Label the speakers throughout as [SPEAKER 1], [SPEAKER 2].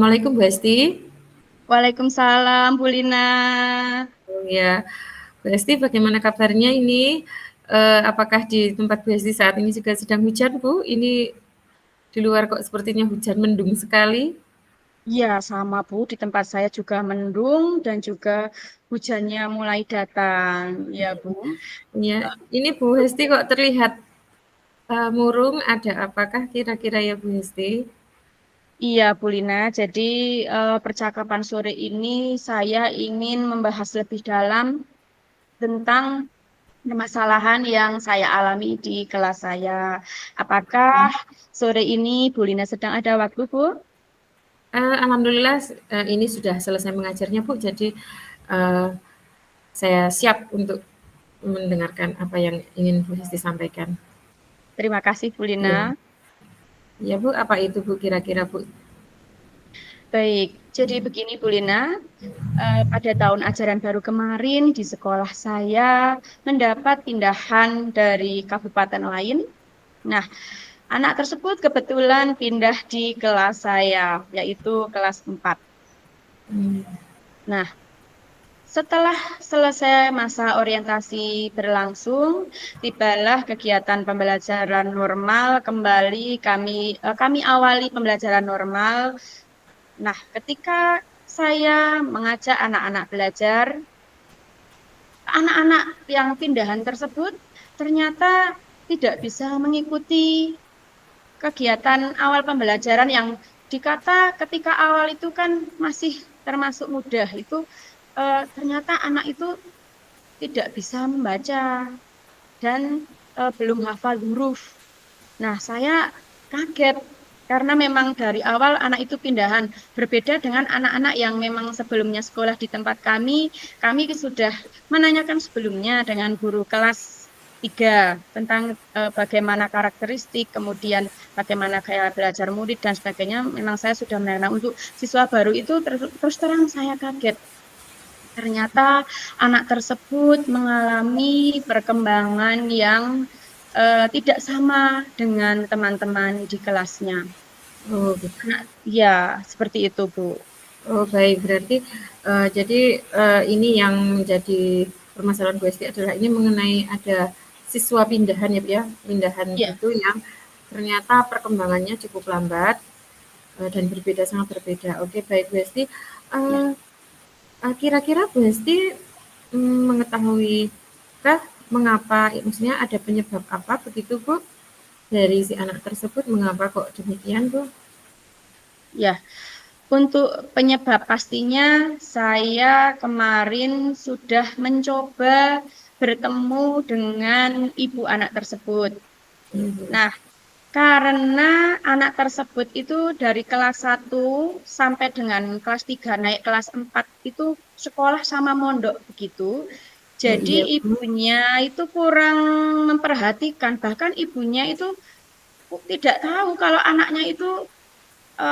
[SPEAKER 1] Assalamualaikum Bu Hesti.
[SPEAKER 2] Waalaikumsalam, Bu Lina.
[SPEAKER 1] Oh ya, Bu Hesti bagaimana kabarnya ini? Apakah di tempat Bu Hesti saat ini juga sedang hujan, Bu? Ini di luar kok sepertinya hujan mendung sekali.
[SPEAKER 2] Ya, sama Bu, di tempat saya juga mendung dan juga hujannya mulai datang. Ya, Bu.
[SPEAKER 1] Ya,
[SPEAKER 2] Eh,
[SPEAKER 1] ini Bu Hesti kok terlihat murung. Ada apakah kira-kira ya Bu Hesti?
[SPEAKER 2] Iya, Bu Lina. Jadi, percakapan sore ini saya ingin membahas lebih dalam tentang permasalahan yang saya alami di kelas saya. Apakah sore ini Bu Lina sedang ada waktu, Bu?
[SPEAKER 1] Alhamdulillah ini sudah selesai mengajarnya Bu. Jadi eh, saya siap untuk mendengarkan apa yang ingin Bu Hesti sampaikan.
[SPEAKER 2] Terima kasih, Bu Lina.
[SPEAKER 1] Iya, ya Bu, apa itu Bu kira-kira Bu?
[SPEAKER 2] Baik, jadi begini Bu Lina, pada tahun ajaran baru kemarin di sekolah saya mendapat pindahan dari kabupaten lain. Nah, anak tersebut kebetulan pindah di kelas saya, yaitu kelas 4.
[SPEAKER 1] Hmm.
[SPEAKER 2] Nah, setelah selesai masa orientasi berlangsung, tibalah kegiatan pembelajaran normal kembali kami awali pembelajaran normal. Nah, ketika saya mengajak anak-anak belajar, anak-anak yang pindahan tersebut ternyata tidak bisa mengikuti kegiatan awal pembelajaran yang dikata ketika awal itu kan masih termasuk mudah. Ternyata anak itu tidak bisa membaca dan belum hafal huruf. Nah, saya kaget karena memang dari awal anak itu pindahan. Berbeda dengan anak-anak yang memang sebelumnya sekolah di tempat kami sudah menanyakan sebelumnya dengan guru kelas 3 tentang bagaimana karakteristik, kemudian bagaimana gaya belajar murid dan sebagainya. Memang saya sudah menanyakan untuk siswa baru itu terus terang saya kaget. Ternyata anak tersebut mengalami perkembangan yang tidak sama dengan teman-teman di kelasnya.
[SPEAKER 1] Oh, gitu.
[SPEAKER 2] Anak, ya, seperti itu, Bu.
[SPEAKER 1] Oh, baik. Berarti jadi ini yang menjadi permasalahan Bu Esti adalah ini mengenai ada siswa pindahan ya, Bu ya. Pindahan
[SPEAKER 2] Ya,
[SPEAKER 1] itu yang ternyata perkembangannya cukup lambat dan berbeda sangat berbeda. Oke, baik Bu Esti.
[SPEAKER 2] ya.
[SPEAKER 1] Eh, Kira-kira Bu Hesti mengetahui kah mengapa, maksudnya ada penyebab apa begitu Bu dari si anak tersebut mengapa kok demikian Bu?
[SPEAKER 2] Ya, untuk penyebab pastinya saya kemarin sudah mencoba bertemu dengan ibu anak tersebut.
[SPEAKER 1] Iya, Bu.
[SPEAKER 2] Nah, karena anak tersebut itu dari kelas 1 sampai dengan kelas 3 naik kelas 4 itu sekolah sama mondok begitu.
[SPEAKER 1] Oh
[SPEAKER 2] Jadi
[SPEAKER 1] iya Bu.
[SPEAKER 2] ibunya itu kurang memperhatikan, bahkan ibunya itu tidak tahu kalau anaknya itu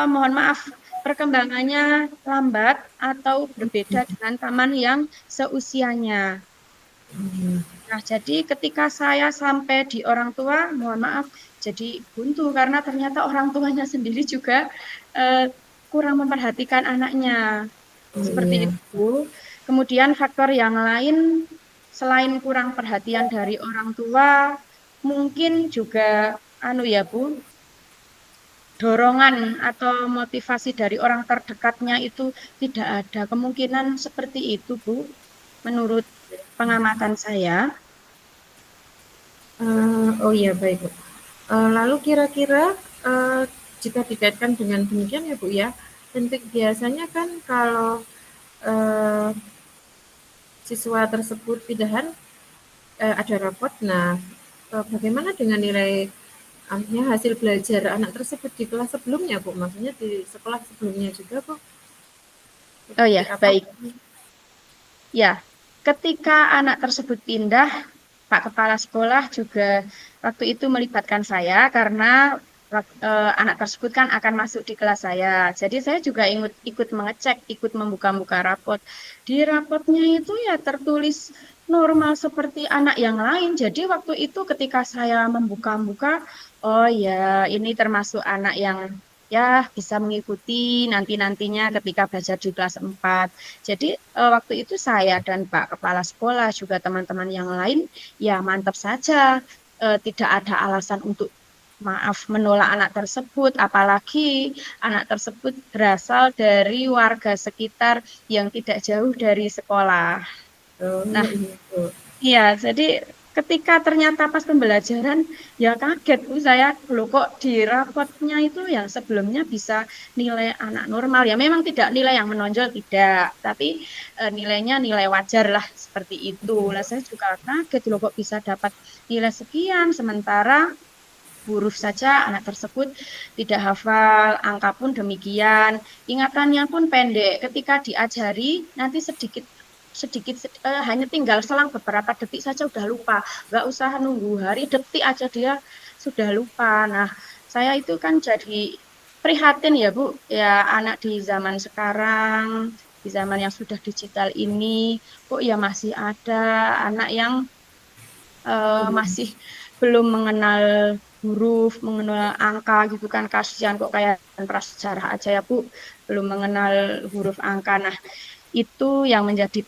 [SPEAKER 2] mohon maaf perkembangannya lambat atau berbeda dengan teman yang seusianya.
[SPEAKER 1] Hmm.
[SPEAKER 2] Nah, jadi ketika saya sampai di orang tua, mohon maaf, jadi buntu karena ternyata orang tuanya sendiri juga eh, kurang memperhatikan anaknya.
[SPEAKER 1] Oh
[SPEAKER 2] Seperti
[SPEAKER 1] iya.
[SPEAKER 2] itu. Kemudian faktor yang lain selain kurang perhatian dari orang tua, mungkin juga anu ya Bu, dorongan atau motivasi dari orang terdekatnya itu tidak ada. Kemungkinan seperti itu Bu, menurut pengamatan saya.
[SPEAKER 1] Oh iya baik Bu. Lalu kira-kira eh, jika dikaitkan dengan demikian ya Bu ya, tentu biasanya kan kalau eh, siswa tersebut pindahan ada rapot. Nah, bagaimana dengan nilai artinya hasil belajar anak tersebut di kelas sebelumnya, Bu? Maksudnya di sekolah sebelumnya juga, Bu?
[SPEAKER 2] Oh
[SPEAKER 1] Seperti
[SPEAKER 2] ya,
[SPEAKER 1] apa?
[SPEAKER 2] baik. Ya, ketika anak tersebut pindah, Pak Kepala Sekolah juga waktu itu melibatkan saya karena anak tersebut kan akan masuk di kelas saya. Jadi saya juga ikut mengecek, ikut membuka-buka rapot. Di rapotnya itu ya tertulis normal seperti anak yang lain. Jadi waktu itu ketika saya membuka-buka, oh ya ini termasuk anak yang ya bisa mengikuti nanti-nantinya ketika belajar di kelas 4. Jadi waktu itu saya dan Pak Kepala Sekolah juga teman-teman yang lain ya mantap saja, tidak ada alasan untuk maaf menolak anak tersebut, apalagi anak tersebut berasal dari warga sekitar yang tidak jauh dari sekolah.
[SPEAKER 1] Oh,
[SPEAKER 2] Nah,
[SPEAKER 1] iya, Bu.
[SPEAKER 2] iya, jadi ketika ternyata pas pembelajaran ya kaget Bu saya, loh kok di rapotnya itu yang sebelumnya bisa nilai anak normal ya memang tidak nilai yang menonjol tidak, tapi nilainya nilai wajar lah seperti itu. Lah saya juga kaget loh kok bisa dapat nilai sekian sementara huruf saja anak tersebut tidak hafal, angka pun demikian, ingatannya pun pendek. Ketika diajari nanti sedikit sedikit hanya tinggal selang beberapa detik saja udah lupa, nggak usah nunggu hari detik aja dia sudah lupa. Nah saya itu kan jadi prihatin ya Bu, ya anak di zaman sekarang, di zaman yang sudah digital ini kok ya masih ada anak yang
[SPEAKER 1] Iya.
[SPEAKER 2] masih belum mengenal huruf, mengenal angka gitu kan kasihan kok kayak prasejarah aja ya Bu, belum mengenal huruf angka. Nah, itu yang menjadi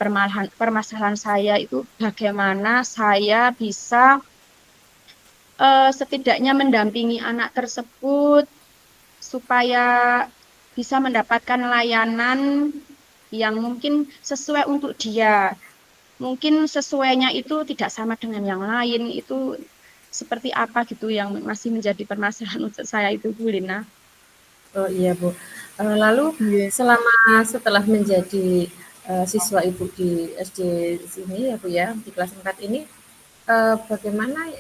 [SPEAKER 2] permasalahan saya itu bagaimana saya bisa setidaknya mendampingi anak tersebut supaya bisa mendapatkan layanan yang mungkin sesuai untuk dia. Mungkin sesuainya itu tidak sama dengan yang lain, itu seperti apa gitu yang masih menjadi permasalahan untuk saya itu Bu Lina.
[SPEAKER 1] Oh, iya, Bu. Lalu
[SPEAKER 2] Iya.
[SPEAKER 1] setelah menjadi, siswa Ibu di SD sini ya, Bu, ya, di kelas 4 ini, bagaimana,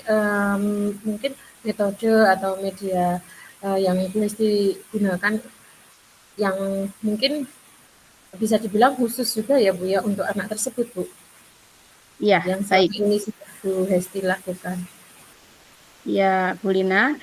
[SPEAKER 1] mungkin metode atau media, yang mesti digunakan yang mungkin bisa dibilang khusus juga ya, Bu, ya, untuk anak tersebut, Bu,
[SPEAKER 2] Iya,
[SPEAKER 1] yang selama
[SPEAKER 2] baik.
[SPEAKER 1] ini sudah Bu Hesti lakukan?
[SPEAKER 2] Ya, Bu Lina.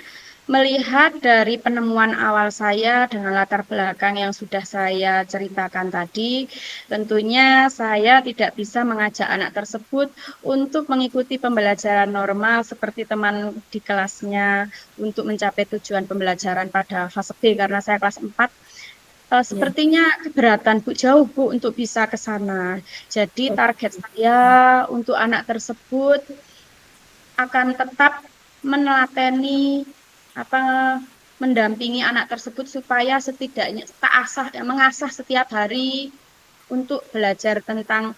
[SPEAKER 2] Melihat dari penemuan awal saya dengan latar belakang yang sudah saya ceritakan tadi, tentunya saya tidak bisa mengajak anak tersebut untuk mengikuti pembelajaran normal seperti teman di kelasnya untuk mencapai tujuan pembelajaran pada fase B karena saya kelas 4.
[SPEAKER 1] Iya.
[SPEAKER 2] Sepertinya keberatan Bu, jauh Bu untuk bisa ke sana. Jadi
[SPEAKER 1] Oh,
[SPEAKER 2] target saya untuk anak tersebut akan tetap menelateni apa mendampingi anak tersebut supaya setidaknya mengasah setiap hari untuk belajar tentang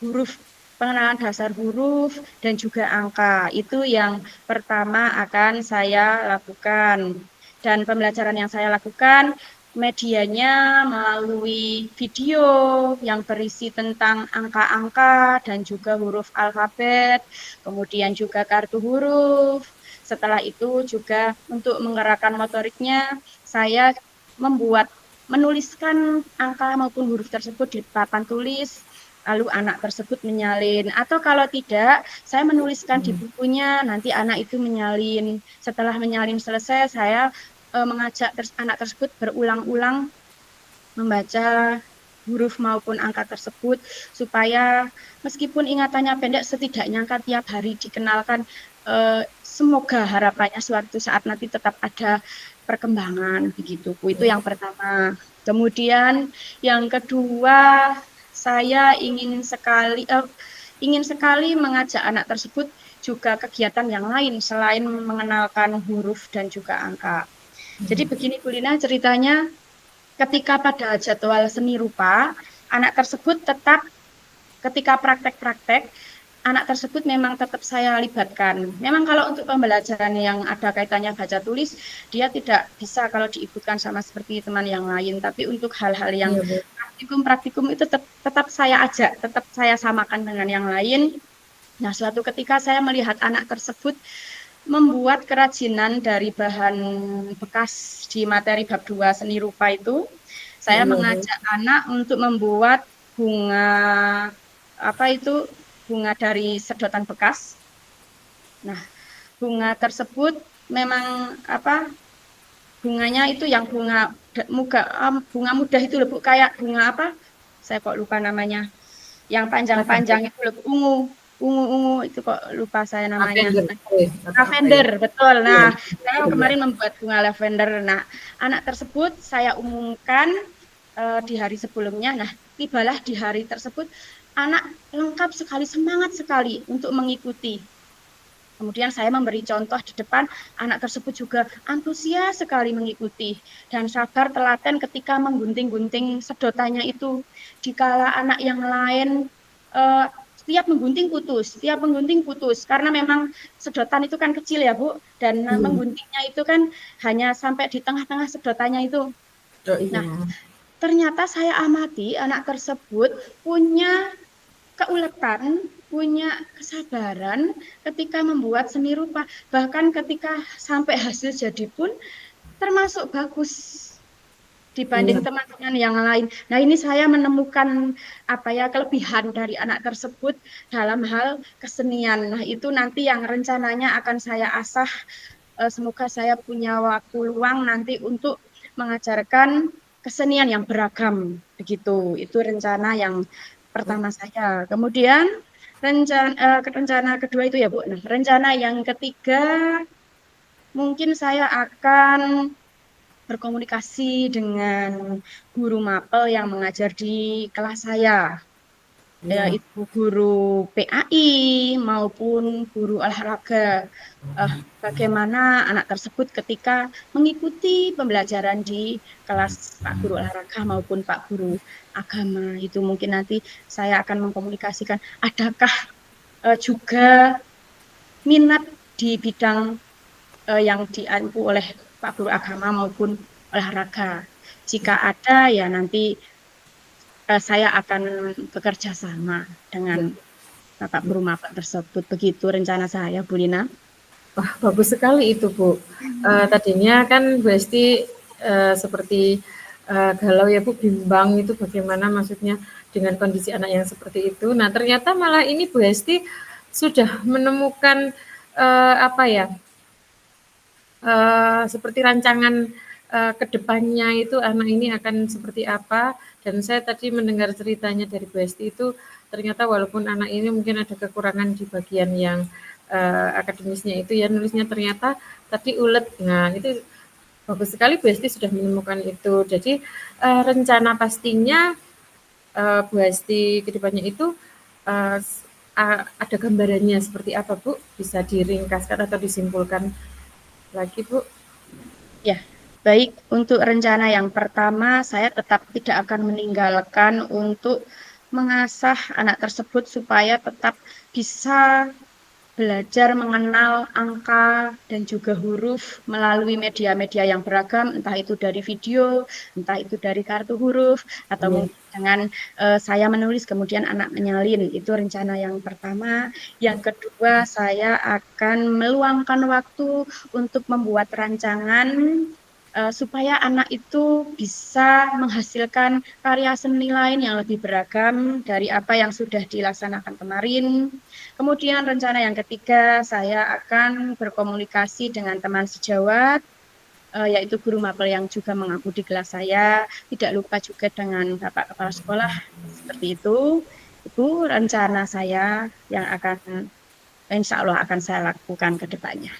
[SPEAKER 2] huruf, pengenalan dasar huruf dan juga angka. Itu yang pertama akan saya lakukan. Dan pembelajaran yang saya lakukan medianya melalui video yang berisi tentang angka-angka dan juga huruf alfabet, kemudian juga kartu huruf. Setelah itu juga untuk menggerakkan motoriknya, saya membuat menuliskan angka maupun huruf tersebut di papan tulis, lalu anak tersebut menyalin. Atau kalau tidak, saya menuliskan di bukunya, nanti anak itu menyalin. Setelah menyalin selesai, saya mengajak anak tersebut berulang-ulang membaca huruf maupun angka tersebut supaya meskipun ingatannya pendek setidaknya kan tiap hari dikenalkan, semoga harapannya suatu saat nanti tetap ada perkembangan begitu Bu. Itu yang pertama. Kemudian yang kedua saya ingin sekali mengajak anak tersebut juga kegiatan yang lain selain mengenalkan huruf dan juga angka. Jadi begini Bu Lina ceritanya, ketika pada jadwal seni rupa, anak tersebut tetap ketika praktek-praktek, anak tersebut memang tetap saya libatkan. Memang kalau untuk pembelajaran yang ada kaitannya baca tulis, dia tidak bisa kalau diikutkan sama seperti teman yang lain. Tapi untuk hal-hal yang
[SPEAKER 1] iya, Bu.
[SPEAKER 2] praktikum-praktikum itu tetap saya ajak, tetap saya samakan dengan yang lain. Nah, suatu ketika saya melihat anak tersebut membuat kerajinan dari bahan bekas di materi bab 2 seni rupa itu,
[SPEAKER 1] Oh,
[SPEAKER 2] saya
[SPEAKER 1] iya, Bu.
[SPEAKER 2] mengajak anak untuk membuat bunga apa itu bunga dari sedotan bekas. Nah, bunga tersebut memang apa bunganya itu yang bunga mudah itu loh Bu, kayak bunga apa? Saya kok lupa namanya. Yang
[SPEAKER 1] Apa, Bu?
[SPEAKER 2] panjang-panjang itu loh, ungu. ungu-ungu itu kok lupa saya namanya.
[SPEAKER 1] lavender atau apa ya?
[SPEAKER 2] Lavender, betul.
[SPEAKER 1] Iya,
[SPEAKER 2] Nah, saya
[SPEAKER 1] iya.
[SPEAKER 2] kemarin membuat bunga lavender. Nah, anak tersebut saya umumkan di hari sebelumnya. Nah, tibalah di hari tersebut, anak lengkap sekali, semangat sekali untuk mengikuti. Kemudian saya memberi contoh di depan, anak tersebut juga antusias sekali mengikuti dan sabar telaten ketika menggunting-gunting sedotannya itu. Dikala anak yang lain setiap menggunting putus, karena memang sedotan itu kan kecil ya Bu, dan
[SPEAKER 1] Hmm.
[SPEAKER 2] mengguntingnya itu kan hanya sampai di tengah-tengah sedotannya itu.
[SPEAKER 1] Oh
[SPEAKER 2] Nah,
[SPEAKER 1] iya.
[SPEAKER 2] ternyata saya amati anak tersebut punya keuletan, punya kesabaran ketika membuat seni rupa. Bahkan ketika sampai hasil jadi pun termasuk bagus dibanding
[SPEAKER 1] Iya.
[SPEAKER 2] teman-teman yang lain. Nah, ini saya menemukan apa ya kelebihan dari anak tersebut dalam hal kesenian. Nah, itu nanti yang rencananya akan saya asah. Semoga saya punya waktu luang nanti untuk mengajarkan kesenian yang beragam begitu. Itu rencana yang pertama saya. Kemudian rencana kedua itu ya Bu. Nah, rencana yang ketiga mungkin saya akan berkomunikasi dengan guru mapel yang mengajar di kelas saya,
[SPEAKER 1] Iya.
[SPEAKER 2] itu guru PAI maupun guru olahraga. Bagaimana anak tersebut ketika mengikuti pembelajaran di kelas Pak Guru olahraga maupun Pak Guru agama itu mungkin nanti saya akan mengkomunikasikan adakah juga minat di bidang yang diampu oleh Pak Guru agama maupun olahraga. Jika ada ya nanti saya akan bekerja sama dengan Bapak Guru Mapel tersebut. Begitu rencana saya, Bu Lina.
[SPEAKER 1] Wah, bagus sekali itu, Bu. Tadinya kan Bu Esti seperti galau ya, Bu, bimbang itu bagaimana maksudnya dengan kondisi anak yang seperti itu. Nah, ternyata malah ini Bu Esti sudah menemukan apa ya, seperti rancangan ke depannya itu anak ini akan seperti apa. Dan saya tadi mendengar ceritanya dari Bu Esti itu ternyata walaupun anak ini mungkin ada kekurangan di bagian yang akademisnya itu ya nulisnya ternyata tadi ulet. Nah itu bagus sekali Bu Esti sudah menemukan itu. Jadi rencana pastinya Bu Esti ke depannya itu uh, ada gambarannya seperti apa Bu? Bisa diringkaskan atau disimpulkan lagi Bu?
[SPEAKER 2] Ya, baik. Untuk rencana yang pertama, saya tetap tidak akan meninggalkan untuk mengasah anak tersebut supaya tetap bisa belajar mengenal angka dan juga huruf melalui media-media yang beragam, entah itu dari video, entah itu dari kartu huruf, atau
[SPEAKER 1] Ya.
[SPEAKER 2] mungkin dengan saya menulis kemudian anak menyalin. Itu rencana yang pertama. Yang kedua, saya akan meluangkan waktu untuk membuat rancangan supaya anak itu bisa menghasilkan karya seni lain yang lebih beragam dari apa yang sudah dilaksanakan kemarin. Kemudian rencana yang ketiga, saya akan berkomunikasi dengan teman sejawat, yaitu guru mapel yang juga mengaku di kelas saya. Tidak lupa juga dengan Bapak Kepala Sekolah, seperti itu. Itu rencana saya yang akan, insya Allah akan saya lakukan ke depannya.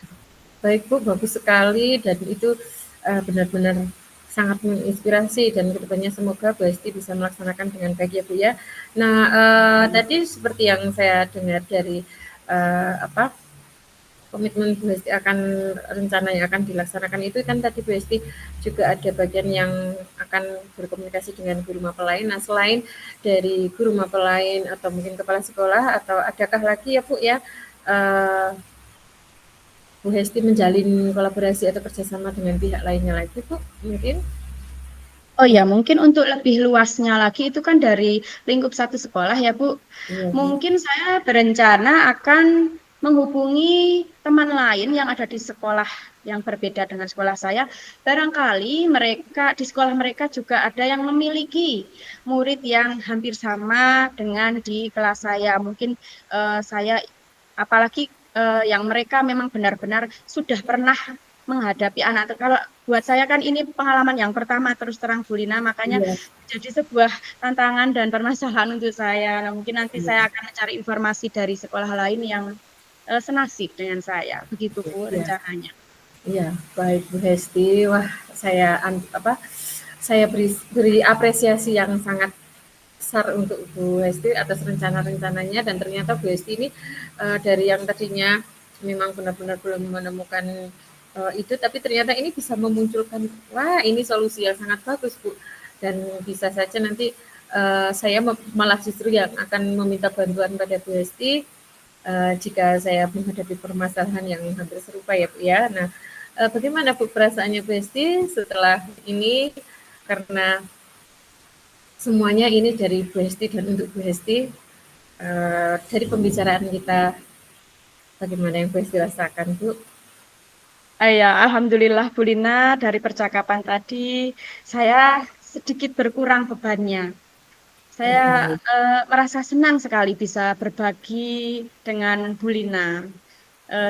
[SPEAKER 1] Baik Bu, bagus sekali dan itu benar-benar sangat menginspirasi dan kedepannya semoga Bu Esti bisa melaksanakan dengan baik ya Bu ya. Nah tadi seperti yang saya dengar dari apa komitmen Bu Esti akan rencana yang akan dilaksanakan itu kan tadi Bu Esti juga ada bagian yang akan berkomunikasi dengan guru mapel lain. Nah selain dari guru mapel lain atau mungkin kepala sekolah atau adakah lagi ya Bu ya Bu Hesti menjalin kolaborasi atau kerjasama dengan pihak lainnya lagi, Bu? Mungkin?
[SPEAKER 2] Oh ya, mungkin untuk lebih luasnya lagi itu kan dari lingkup satu sekolah ya, Bu.
[SPEAKER 1] Iya, Bu.
[SPEAKER 2] Mungkin saya berencana akan menghubungi teman lain yang ada di sekolah yang berbeda dengan sekolah saya. Barangkali mereka di sekolah mereka juga ada yang memiliki murid yang hampir sama dengan di kelas saya. Mungkin saya apalagi yang mereka memang benar-benar sudah pernah menghadapi anak. Kalau buat saya kan ini pengalaman yang pertama terus terang Bu Lina, makanya
[SPEAKER 1] Iya,
[SPEAKER 2] jadi sebuah tantangan dan permasalahan untuk saya. Nah, mungkin nanti
[SPEAKER 1] iya,
[SPEAKER 2] saya akan mencari informasi dari sekolah lain yang senasib dengan saya. Begitu Bu
[SPEAKER 1] iya,
[SPEAKER 2] rencananya.
[SPEAKER 1] iya. Baik Bu Hesti, wah saya beri apresiasi yang sangat besar untuk Bu Hesti atas rencana-rencananya dan ternyata Bu Hesti ini dari yang tadinya memang benar-benar belum menemukan itu tapi ternyata ini bisa memunculkan wah ini solusi yang sangat bagus Bu dan bisa saja nanti saya malah justru yang akan meminta bantuan pada Bu Hesti jika saya menghadapi permasalahan yang hampir serupa ya Bu ya. Nah, bagaimana Bu perasaannya Bu Hesti setelah ini karena semuanya ini dari Bu Hesti dan untuk Bu Hesti dari pembicaraan kita bagaimana yang Bu Hesti rasakan Bu?
[SPEAKER 2] Ya, alhamdulillah Bu Lina dari percakapan tadi saya sedikit berkurang bebannya. Saya
[SPEAKER 1] Baik.
[SPEAKER 2] merasa senang sekali bisa berbagi dengan Bu Lina.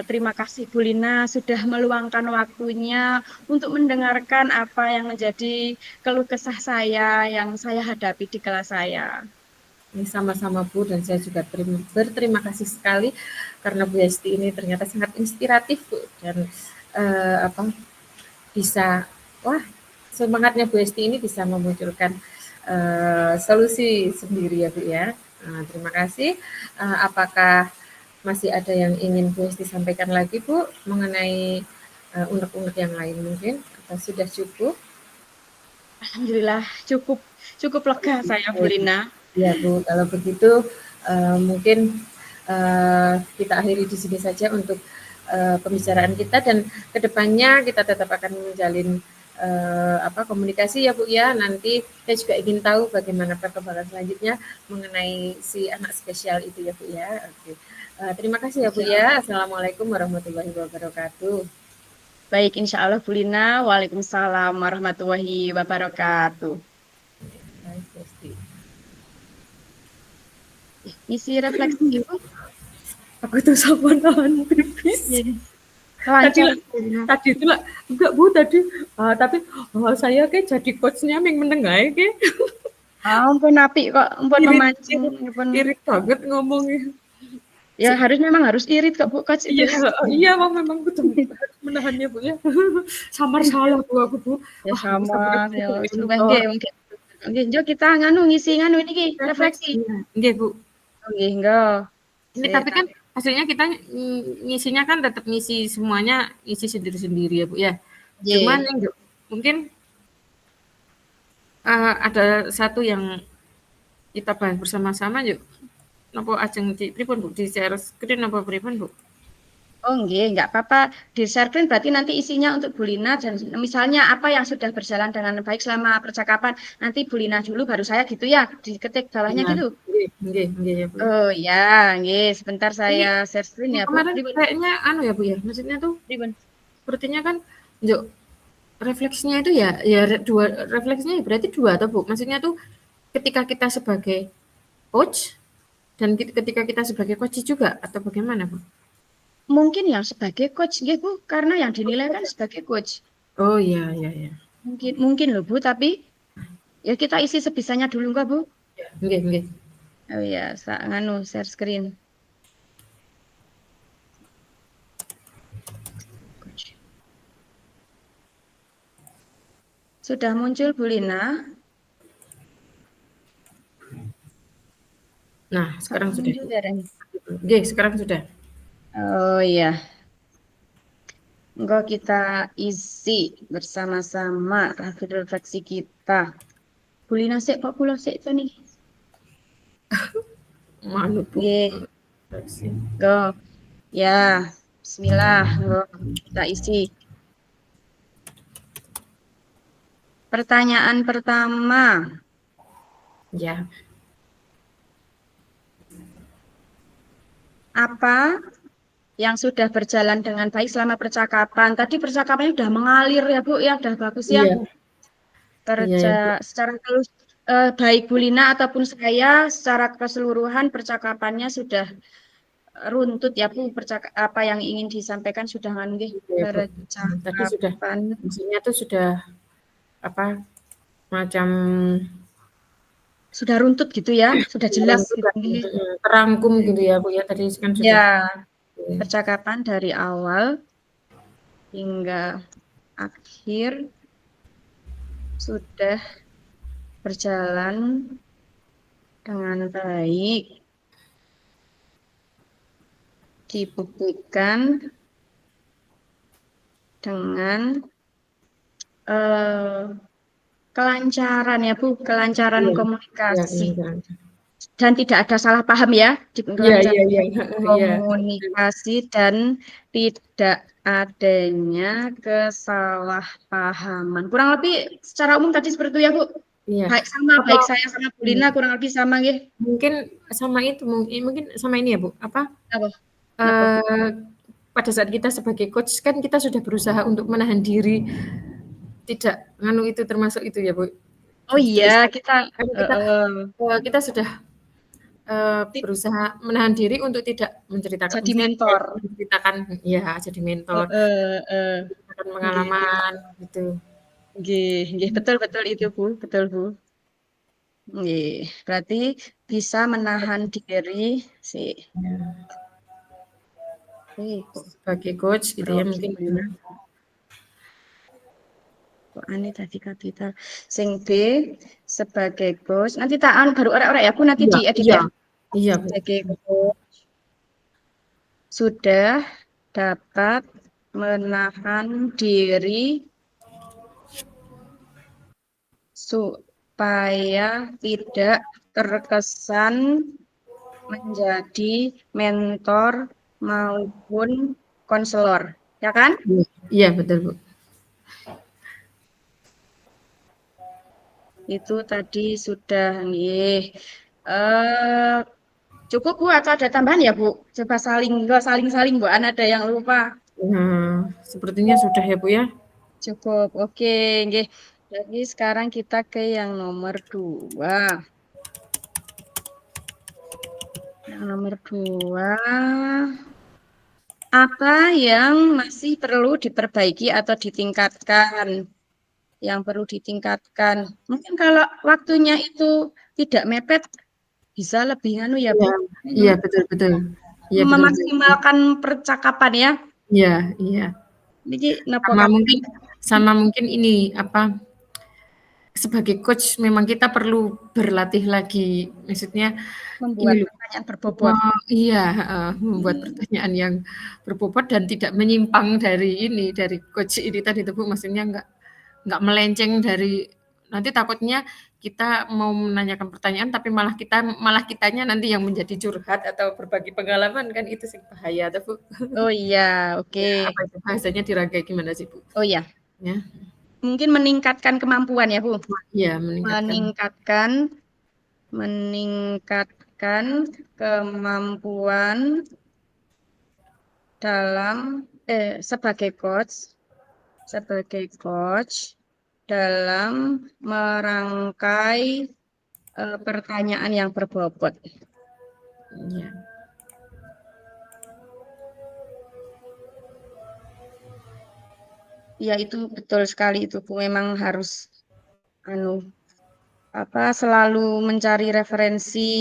[SPEAKER 2] Terima kasih Bu Lina sudah meluangkan waktunya untuk mendengarkan apa yang menjadi keluh kesah saya yang saya hadapi di kelas saya.
[SPEAKER 1] Ini sama-sama Bu dan saya juga berterima kasih sekali karena Bu Hesti ini ternyata sangat inspiratif Bu dan apa bisa wah semangatnya Bu Hesti ini bisa memunculkan solusi sendiri ya Bu ya. Terima kasih. Apakah masih ada yang ingin Bu Hesti sampaikan lagi Bu mengenai unek-unek yang lain mungkin atau sudah cukup?
[SPEAKER 2] Alhamdulillah cukup cukup lega saya Bu Lina.
[SPEAKER 1] Ya Bu, kalau begitu mungkin kita akhiri di sini saja untuk pembicaraan kita dan kedepannya kita tetap akan menjalin komunikasi ya Bu ya. Nanti saya juga ingin tahu bagaimana perkembangan selanjutnya mengenai si anak spesial itu ya Bu ya. Oke. Terima kasih ya Bu ya.
[SPEAKER 2] Siap.
[SPEAKER 1] Assalamualaikum warahmatullahi wabarakatuh.
[SPEAKER 2] Baik, insya Allah Bu Lina. Waalaikumsalam warahmatullahi wabarakatuh.
[SPEAKER 1] Baik, Besti.
[SPEAKER 2] Isi refleksi Ibu.
[SPEAKER 1] Aku tuh sama nahan pipis.
[SPEAKER 2] Iya.
[SPEAKER 1] Tadi
[SPEAKER 2] Lancar
[SPEAKER 1] lah,
[SPEAKER 2] Bu Lina.
[SPEAKER 1] tadi itu lah, enggak Bu tadi, tapi saya kayak jadi coachnya yang menengah kayak
[SPEAKER 2] Ampun api kok, ampun
[SPEAKER 1] irit,
[SPEAKER 2] memancing,
[SPEAKER 1] irit,
[SPEAKER 2] ampun.
[SPEAKER 1] irit banget ngomongnya.
[SPEAKER 2] Ya harus memang harus irit kok Bu Coach itu.
[SPEAKER 1] Iya, iya Bang, memang betul harus menahannya Bu ya. Samar salah Bu aku Bu.
[SPEAKER 2] Ya
[SPEAKER 1] Wah, aku
[SPEAKER 2] sama
[SPEAKER 1] sampai
[SPEAKER 2] ya
[SPEAKER 1] lupa.
[SPEAKER 2] nggih mungkin. Nggih, njok kita nganu ngisi nganu niki refleksi.
[SPEAKER 1] Refleksinya. Nggih Bu.
[SPEAKER 2] Nggih, enggak.
[SPEAKER 1] Ini tapi kan hasilnya kita ngisinya kan tetap ngisi semuanya isi sendiri-sendiri ya Bu ya. Cuman
[SPEAKER 2] Nggih.
[SPEAKER 1] mungkin ada satu yang kita bahas bersama-sama yuk. Napa ajeng di pripun Bu? Di share screen napa pripun Bu?
[SPEAKER 2] Oh nggih, enggak apa-apa. Di sharein berarti nanti isinya untuk Bu Lina dan misalnya apa yang sudah berjalan dengan baik selama percakapan. Nanti Bu Lina dulu baru saya gitu ya, diketik bawahnya
[SPEAKER 1] Iya,
[SPEAKER 2] gitu.
[SPEAKER 1] nggih ya Bu ya.
[SPEAKER 2] Oh ya, nggih. Sebentar
[SPEAKER 1] Ini
[SPEAKER 2] saya share screen
[SPEAKER 1] yang
[SPEAKER 2] ya Bu.
[SPEAKER 1] kemarin
[SPEAKER 2] Ribun,
[SPEAKER 1] kayaknya anu ya Bu ya, maksudnya tuh
[SPEAKER 2] ribun.
[SPEAKER 1] sepertinya kan njuk refleksinya itu ya dua refleksinya ya berarti dua atau Bu? Maksudnya tuh ketika kita sebagai coach dan ketika kita sebagai coach juga atau bagaimana Bu?
[SPEAKER 2] Mungkin yang sebagai coach nggih Bu, karena yang dinilai kan sebagai coach.
[SPEAKER 1] Oh iya.
[SPEAKER 2] Mungkin loh Bu, tapi ya kita isi sebisanya dulu enggak Bu?
[SPEAKER 1] Nggih.
[SPEAKER 2] Oh ya, nganu share screen. Sudah muncul Bu Lina?
[SPEAKER 1] Nah, sekarang sudah.
[SPEAKER 2] Muncul ya, Ren?
[SPEAKER 1] Nggih, sekarang sudah.
[SPEAKER 2] Oh iya, enggak kita isi bersama-sama hasil refleksi kita. Bu Lina sik kok kula sik to nih.
[SPEAKER 1] Malu Bu.
[SPEAKER 2] Nggih,
[SPEAKER 1] Refleksi.
[SPEAKER 2] go. Ya, bismillah, go. Kita isi. Pertanyaan pertama,
[SPEAKER 1] Ya.
[SPEAKER 2] apa yang sudah berjalan dengan baik selama percakapan? Tadi percakapannya sudah mengalir ya Bu, ya sudah bagus ya.
[SPEAKER 1] Iya. Iya ya Bu.
[SPEAKER 2] Secara terus baik Bu Lina ataupun saya secara keseluruhan percakapannya sudah runtut ya Bu, apa yang ingin disampaikan sudah nggih
[SPEAKER 1] Ya, Bu. Tadi sudah,
[SPEAKER 2] percakapan
[SPEAKER 1] maksudnya itu sudah apa macam
[SPEAKER 2] sudah runtut gitu ya, sudah jelas gitu nggih.
[SPEAKER 1] terangkum gitu ya Bu ya tadi kan sudah.
[SPEAKER 2] Ya, percakapan dari awal hingga akhir sudah berjalan dengan baik, dibuktikan dengan eh, kelancaran ya Bu, kelancaran
[SPEAKER 1] Iya, iya,
[SPEAKER 2] komunikasi.
[SPEAKER 1] iya,
[SPEAKER 2] Dan tidak ada salah paham ya di
[SPEAKER 1] iya, iya,
[SPEAKER 2] kelancaran
[SPEAKER 1] iya, iya,
[SPEAKER 2] komunikasi dan tidak adanya kesalahpahaman. Kurang lebih secara umum tadi seperti itu ya Bu.
[SPEAKER 1] iya.
[SPEAKER 2] Baik
[SPEAKER 1] Kalau
[SPEAKER 2] saya sama Bu Lina kurang lebih sama gitu.
[SPEAKER 1] mungkin sama itu, mungkin sama ini ya Bu, apa
[SPEAKER 2] Apa? Apa?
[SPEAKER 1] eh, pada saat kita sebagai coach kan kita sudah berusaha untuk menahan diri tidak nganu itu termasuk itu ya Bu.
[SPEAKER 2] Oh iya,
[SPEAKER 1] Terus
[SPEAKER 2] kita
[SPEAKER 1] kan
[SPEAKER 2] uh,
[SPEAKER 1] kita sudah berusaha menahan diri untuk tidak menceritakan,
[SPEAKER 2] jadi
[SPEAKER 1] maksudnya
[SPEAKER 2] mentor.
[SPEAKER 1] menceritakan ya jadi mentor, menceritakan
[SPEAKER 2] Nggih,
[SPEAKER 1] pengalaman gitu.
[SPEAKER 2] nggih, nggih, betul betul itu Bu, betul Bu. Nggih, berarti bisa menahan diri sih.
[SPEAKER 1] Ya,
[SPEAKER 2] Kok
[SPEAKER 1] sebagai coach gitu ya mungkin
[SPEAKER 2] gimana? Kok aneh tadi kapital. Sing B sebagai coach. Nanti tak baru orang-orang ya. Aku nanti
[SPEAKER 1] iya,
[SPEAKER 2] diedit
[SPEAKER 1] iya,
[SPEAKER 2] ya.
[SPEAKER 1] iya Bu.
[SPEAKER 2] Sebagai coach sudah dapat menahan diri supaya tidak terkesan menjadi mentor maupun konselor. Ya kan?
[SPEAKER 1] Iya betul Bu.
[SPEAKER 2] Itu tadi sudah nih. Eh cukup Bu atau ada tambahan ya Bu? Coba saling enggak saling-saling Bu, ada yang lupa.
[SPEAKER 1] Nah, sepertinya sudah ya Bu ya.
[SPEAKER 2] Cukup. Oke, nggih. Jadi sekarang kita ke yang nomor 2. Yang nomor 2, apa yang masih perlu diperbaiki atau ditingkatkan? Yang perlu ditingkatkan. Mungkin kalau waktunya itu tidak mepet, bisa lebih anu ya Bu.
[SPEAKER 1] Iya, iya betul betul. Iya betul Bu.
[SPEAKER 2] Memaksimalkan percakapan ya.
[SPEAKER 1] Iya, iya.
[SPEAKER 2] Niki napa
[SPEAKER 1] Sama
[SPEAKER 2] kata
[SPEAKER 1] mungkin sama mungkin ini apa sebagai coach memang kita perlu berlatih lagi. Maksudnya
[SPEAKER 2] membuat
[SPEAKER 1] ini loh.
[SPEAKER 2] pertanyaan berbobot.
[SPEAKER 1] Iya, membuat pertanyaan yang berbobot dan tidak menyimpang dari ini, dari coach ini tadi tuh Bu, maksudnya nggak melenceng dari nanti takutnya kita mau menanyakan pertanyaan tapi malah kitanya nanti yang menjadi curhat atau berbagi pengalaman kan itu sih bahaya tuh Bu.
[SPEAKER 2] Oh iya, oke.
[SPEAKER 1] Ya, apa itu bahasanya diragai gimana sih Bu?
[SPEAKER 2] Oh iya,
[SPEAKER 1] Ya,
[SPEAKER 2] mungkin meningkatkan kemampuan ya, Bu.
[SPEAKER 1] iya meningkatkan.
[SPEAKER 2] Meningkatkan meningkatkan kemampuan dalam sebagai coach dalam merangkai pertanyaan yang berbobot.
[SPEAKER 1] Iya.
[SPEAKER 2] Ya itu betul sekali itu Bu. Memang harus anu selalu mencari referensi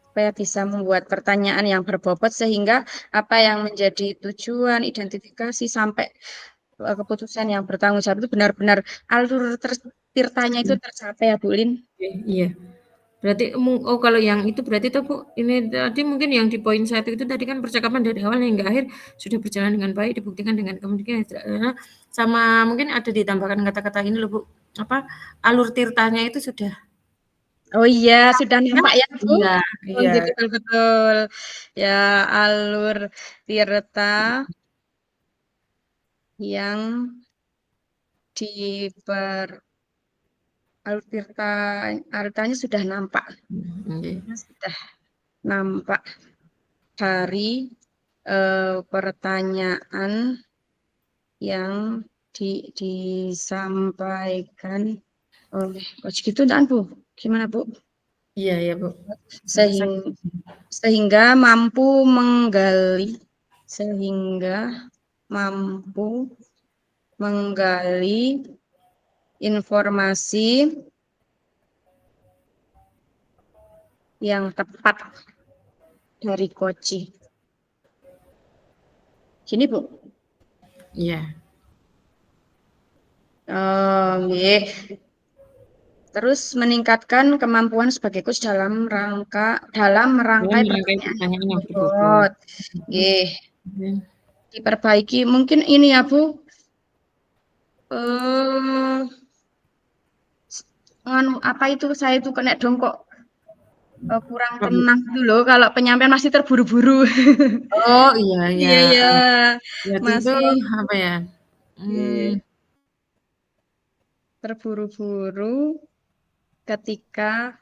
[SPEAKER 2] supaya bisa membuat pertanyaan yang berbobot sehingga apa yang menjadi tujuan identifikasi sampai keputusan yang bertanggung jawab itu benar-benar alur tirtanya itu tercapai ya Bu Lin.
[SPEAKER 1] Iya. Berarti oh kalau yang itu berarti tuh Bu, ini tadi mungkin yang di poin 1 itu tadi kan percakapan dari awal hingga akhir sudah berjalan dengan baik, dibuktikan dengan komunikasi sama mungkin ada ditambahkan kata-kata ini loh Bu, apa, alur tirtanya itu sudah
[SPEAKER 2] Oh iya, sudah nampak ya Bu?
[SPEAKER 1] iya,
[SPEAKER 2] Oh
[SPEAKER 1] iya,
[SPEAKER 2] gitu betul-betul. Ya alur tirta yang diper alur tirtanya sudah nampak.
[SPEAKER 1] nggih.
[SPEAKER 2] Sudah nampak dari pertanyaan yang disampaikan oleh coach gitu dan Bu. Gimana Bu?
[SPEAKER 1] Iya ya Bu.
[SPEAKER 2] Sehingga mampu menggali sehingga mampu menggali informasi yang tepat dari Koci. Gini Bu.
[SPEAKER 1] Iya.
[SPEAKER 2] Oh, nggih. Terus meningkatkan kemampuan sebagai coach dalam merangkai pertanyaan yang
[SPEAKER 1] yang
[SPEAKER 2] berbobot. Nggih.
[SPEAKER 1] Oke.
[SPEAKER 2] Diperbaiki mungkin ini ya Bu. Apa itu saya itu kena dong kok kurang tenang dulu loh kalau penyampaian masih terburu-buru.
[SPEAKER 1] Oh iya ya.
[SPEAKER 2] Iya ya,
[SPEAKER 1] Ya tentu
[SPEAKER 2] masih
[SPEAKER 1] apa ya?
[SPEAKER 2] terburu-buru ketika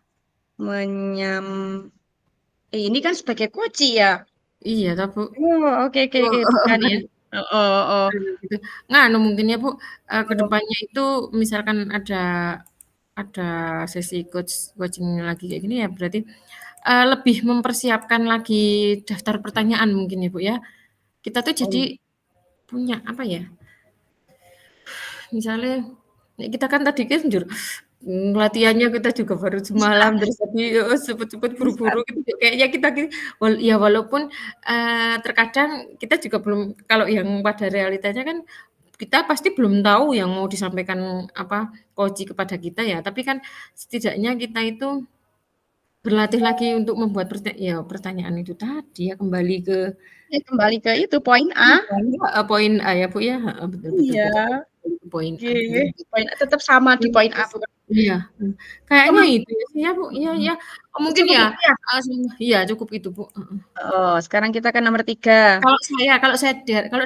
[SPEAKER 2] ini kan sebagai coach ya.
[SPEAKER 1] Iya toh Bu.
[SPEAKER 2] Oh, oke oke oke bukan ya. Oh.
[SPEAKER 1] Gitu. Nganu mungkin ya Bu, ke
[SPEAKER 2] Oh.
[SPEAKER 1] depannya itu misalkan ada sesi coaching lagi kayak gini ya berarti, lebih mempersiapkan lagi daftar pertanyaan mungkin ya Bu ya. Kita tuh jadi punya apa ya, misalnya kita kan tadi kan latihannya kita juga baru semalam terus tadi cepet-cepet buru-buru gitu kayaknya kita ya walaupun, terkadang kita juga belum kalau yang pada realitanya kan kita pasti belum tahu yang mau disampaikan apa coach kepada kita ya, tapi kan setidaknya kita itu berlatih lagi untuk membuat pertanyaan itu tadi ya kembali ke
[SPEAKER 2] Kembali ke itu poin A.
[SPEAKER 1] Poin A ya Bu ya, heeh, betul betul
[SPEAKER 2] Iya.
[SPEAKER 1] betul. Poin A, betul.
[SPEAKER 2] Poin A tetap sama di poin A bukan.
[SPEAKER 1] Iya, kayaknya itu ya sih ya Bu, iya, mungkin
[SPEAKER 2] Cukup
[SPEAKER 1] ya,
[SPEAKER 2] itu ya?
[SPEAKER 1] iya cukup itu Bu, heeh.
[SPEAKER 2] Oh, sekarang kita ke nomor 3.
[SPEAKER 1] Kalau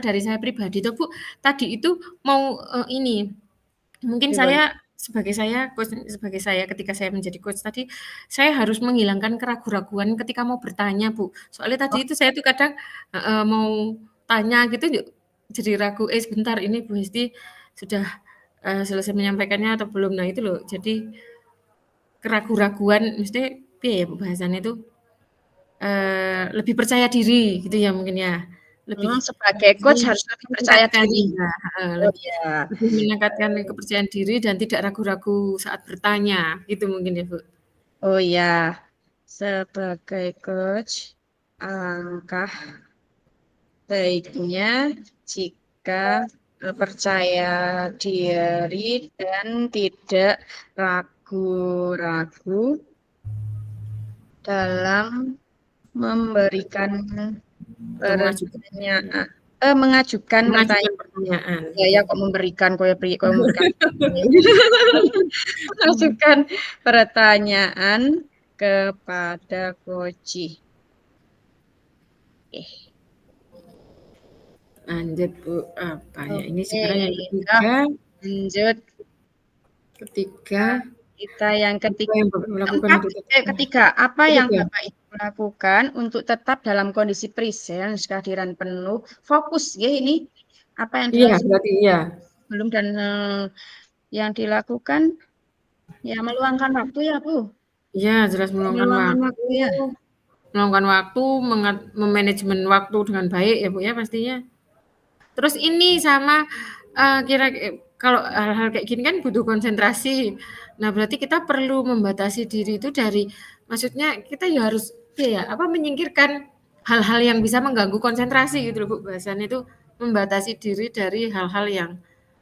[SPEAKER 1] dari saya pribadi tuh Bu, tadi itu mau, ini, mungkin
[SPEAKER 2] Gimana?
[SPEAKER 1] sebagai saya ketika saya menjadi coach tadi, saya harus menghilangkan keraguan-raguan ketika mau bertanya Bu. Soalnya
[SPEAKER 2] Oh,
[SPEAKER 1] tadi itu saya tuh kadang, mau tanya gitu jadi ragu, sebentar ini Bu Hesti sudah, selesai menyampaikannya atau belum. Nah itu loh, jadi keraguan-raguan maksudnya piye ya Bu bahasanya itu, lebih percaya diri gitu ya mungkin ya, lebih
[SPEAKER 2] sebagai coach harus lebih percaya
[SPEAKER 1] meningkatkan
[SPEAKER 2] diri.
[SPEAKER 1] iya, heeh,
[SPEAKER 2] Oh iya.
[SPEAKER 1] lebih meningkatkan kepercayaan diri dan tidak ragu-ragu saat bertanya, gitu mungkin ya, Bu?
[SPEAKER 2] Oh iya. Sebagai coach, alangkah baiknya jika percaya diri dan tidak ragu-ragu dalam memberikan
[SPEAKER 1] Atau mengajukan
[SPEAKER 2] pertanyaan, mengajukan
[SPEAKER 1] mengajukan
[SPEAKER 2] pertanyaan.
[SPEAKER 1] pertanyaan,
[SPEAKER 2] Ya, kok memberikan, kok memberikan. Mengajukan pertanyaan kepada Koji.
[SPEAKER 1] lanjut, Bu, apa ya, ini
[SPEAKER 2] Oke,
[SPEAKER 1] sekarang yang
[SPEAKER 2] nah,
[SPEAKER 1] ketiga
[SPEAKER 2] lanjut.
[SPEAKER 1] ketiga
[SPEAKER 2] Kita yang
[SPEAKER 1] apa yang Bapak lakukan
[SPEAKER 2] keempat,
[SPEAKER 1] untuk
[SPEAKER 2] ketiga, apa yang
[SPEAKER 1] ketiga?
[SPEAKER 2] Bapak Ibu lakukan untuk tetap dalam kondisi presence, kehadiran penuh, fokus ya ini, apa yang
[SPEAKER 1] Iya,
[SPEAKER 2] dilakukan
[SPEAKER 1] berarti iya.
[SPEAKER 2] belum dan yang dilakukan ya meluangkan waktu ya Bu,
[SPEAKER 1] Iya, jelas meluangkan
[SPEAKER 2] meluangkan
[SPEAKER 1] waktu
[SPEAKER 2] waktu ya.
[SPEAKER 1] meluangkan waktu, memanajemen waktu dengan baik ya, Bu, ya pastinya. Terus ini sama, kalau hal-hal kayak gini kan butuh konsentrasi. Nah, berarti kita perlu membatasi diri itu dari maksudnya kita ya harus ya apa, menyingkirkan hal-hal yang bisa mengganggu konsentrasi gitu loh, Bu, bahasannya itu membatasi diri dari hal-hal yang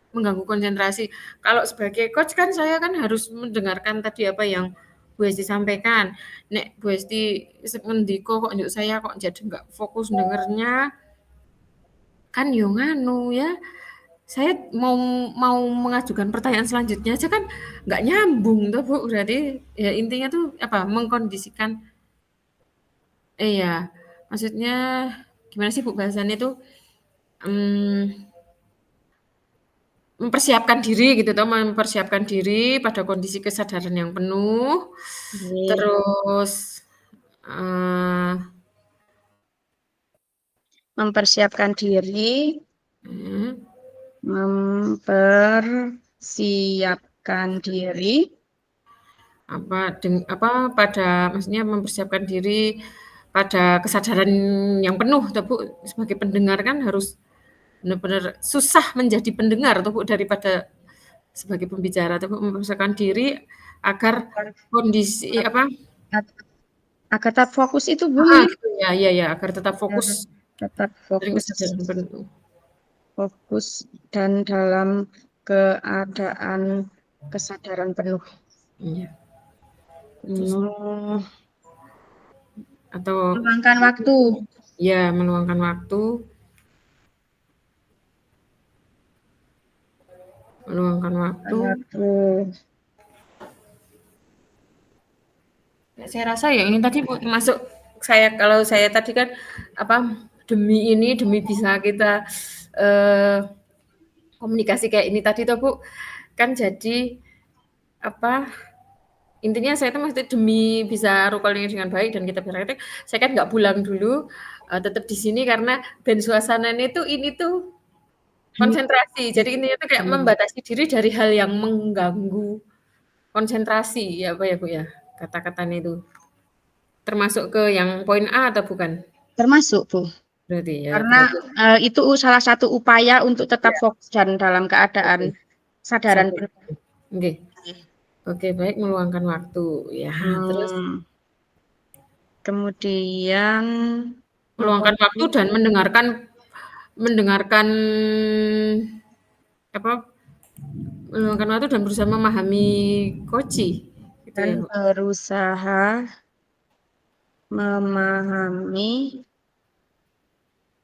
[SPEAKER 1] mengganggu konsentrasi. Kalau sebagai coach kan saya kan harus mendengarkan tadi apa yang Bu Hesti sampaikan. Nek Bu Hesti ngendika kok saya kok jadi nggak fokus dengernya, kan yo nganu ya, saya mau mau mengajukan pertanyaan selanjutnya aja kan nggak nyambung tuh Bu, berarti ya intinya tuh apa, mengkondisikan ya, maksudnya gimana sih Bu bahasannya tuh, mempersiapkan diri gitu toh, mempersiapkan diri pada kondisi kesadaran yang penuh,
[SPEAKER 2] Oke.
[SPEAKER 1] terus, eee,
[SPEAKER 2] Mempersiapkan diri,
[SPEAKER 1] mhm,
[SPEAKER 2] mempersiapkan diri
[SPEAKER 1] pada maksudnya mempersiapkan diri pada kesadaran yang penuh toh Bu, sebagai pendengar kan harus benar-benar susah menjadi pendengar toh Bu, daripada sebagai pembicara toh Bu, mempersiapkan diri agar kondisi
[SPEAKER 2] agar tetap fokus itu Bu
[SPEAKER 1] gitu ya, iya ya, agar tetap fokus
[SPEAKER 2] tetap
[SPEAKER 1] dengan
[SPEAKER 2] fokus
[SPEAKER 1] kesadaran penuh.
[SPEAKER 2] dan dalam keadaan kesadaran penuh.
[SPEAKER 1] Iya.
[SPEAKER 2] Penuh.
[SPEAKER 1] Atau
[SPEAKER 2] Meluangkan waktu.
[SPEAKER 1] ya, meluangkan waktu. Meluangkan waktu. Saya rasa ya ini tadi Bu, termasuk kalau saya tadi kan demi bisa kita komunikasi kayak ini tadi toh Bu, kan jadi intinya saya tuh mesti demi bisa recording dengan baik dan kita praktek, saya kan nggak pulang dulu, tetap di sini karena ben suasananya itu ini tuh konsentrasi. Jadi intinya tuh kayak membatasi diri dari hal yang mengganggu konsentrasi, ya Bu ya, kata-katanya itu. Termasuk ke yang poin A atau bukan?
[SPEAKER 2] Termasuk Bu.
[SPEAKER 1] Berarti ya.
[SPEAKER 2] Karena itu salah satu upaya untuk tetap fokus dan dalam keadaan sadaran penuh.
[SPEAKER 1] Oke, baik, meluangkan waktu ya. Terus
[SPEAKER 2] kemudian
[SPEAKER 1] meluangkan waktu dan mendengarkan meluangkan waktu dan berusaha memahami Koci gitu
[SPEAKER 2] dan
[SPEAKER 1] ya,
[SPEAKER 2] berusaha memahami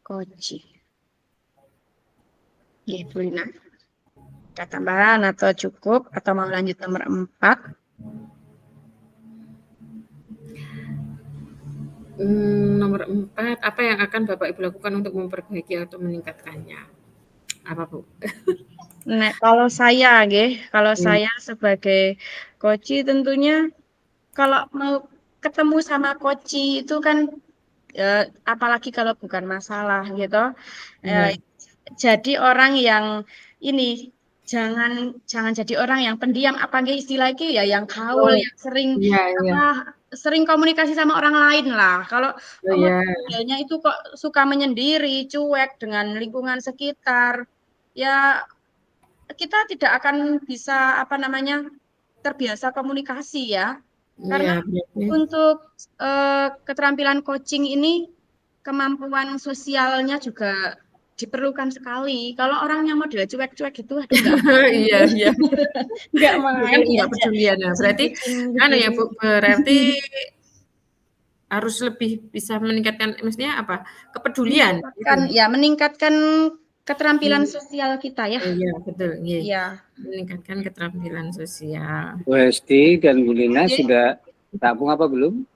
[SPEAKER 2] Koci. Nggih, Bu Lina. Ada tambahan atau cukup atau mau lanjut nomor 4?
[SPEAKER 1] Nomor 4, apa yang akan Bapak Ibu lakukan untuk memperbaiki atau meningkatkannya? Apa Bu?
[SPEAKER 2] Nah, kalau saya saya sebagai Koci tentunya kalau mau ketemu sama Koci itu kan apalagi kalau bukan masalah gitu. Jadi orang yang ini jangan jadi orang yang pendiam, apa istilah itu ya, yang gaul, yang sering komunikasi sama orang lain lah. Kalau modelnya itu kok suka menyendiri, cuek dengan lingkungan sekitar, ya kita tidak akan bisa terbiasa komunikasi ya. Karena untuk keterampilan coaching ini kemampuan sosialnya juga diperlukan sekali. Kalau orangnya model cuek-cuek gitu, aduh nggak main.
[SPEAKER 1] Nggak pedulian ya. Berarti ya Bu, berarti harus lebih bisa meningkatkan, maksudnya apa? Kepedulian.
[SPEAKER 2] Meningkatkan keterampilan sosial kita ya.
[SPEAKER 1] Iya, betul.
[SPEAKER 2] Iya.
[SPEAKER 1] Meningkatkan keterampilan sosial.
[SPEAKER 3] Bu Hesti dan Bu Lina sudah tabung apa belum?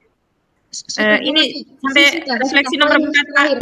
[SPEAKER 1] Ini sampai refleksi nomor 4 Pak.